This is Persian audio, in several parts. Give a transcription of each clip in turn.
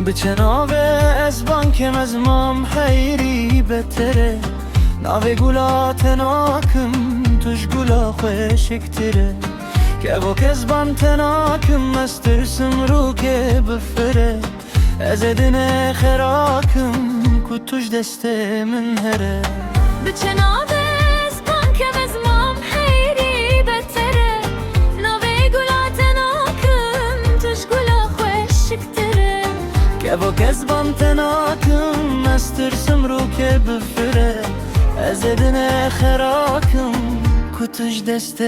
بچه ناوه از بانکم از مام حیری بتره، ناوه گولا تناکم توش گولا خوشکتره، که با کذبان تناکم از ترسم رو که بفره، از دن خراکم که توش دست من هره. بچه ناوه از بانکم از مام حیری بتره، ناوه گولا تناکم توش گولا خوشکتره، که با کذبان تناکم از ترسم رو که بفره، از دن خراکم که توش دست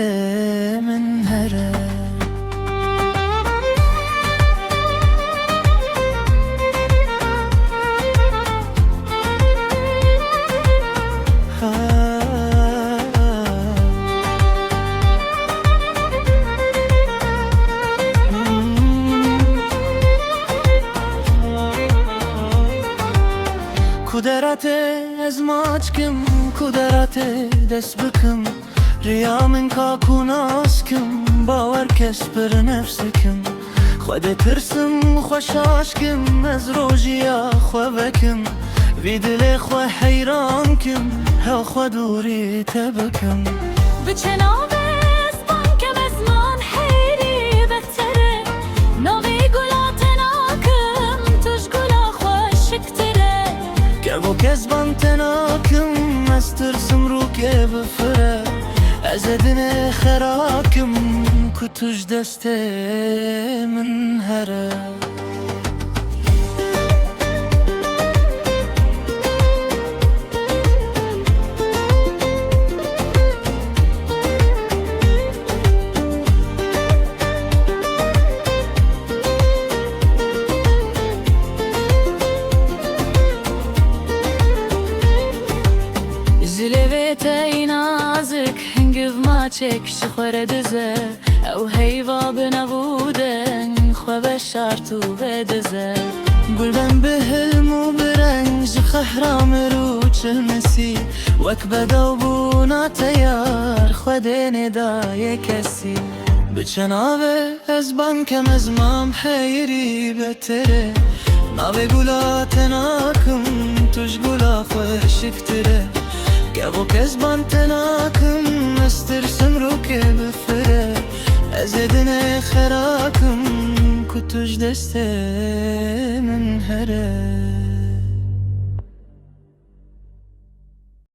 من هره. کدرت از ماچکم کدرت دست بکم، ریا من کاکوناس کم باور کس پر نفسکم، خود ترسم خوشاشکم از روژیا خو بکم، وی دل خو حیران کم ها خو دوری تبکم. بچه ناوه از بانکم از مام حیری بتره، ناوه گولا تناکم توش گولا خوشکتره، که با کذبان تناکم از ترسم رو که بفره، از دن خراکم که توش دست من هره. زلویت ای نازک هنگف ماچک شخور دزه، او هیوا بنبودن خو بشارتو بدزه، گلبن به حلم و برنج خهرام رو چلمسی، وک بدو بونا تیار خود ندای کسی، بچه ناوه از بانکم از مام حیری بتره، ناوه گولا تناکم توش گولا خوشکتره، که با کذبان تناکم از ترسم رو که بفره، از دن خراکم که توش دست من هره.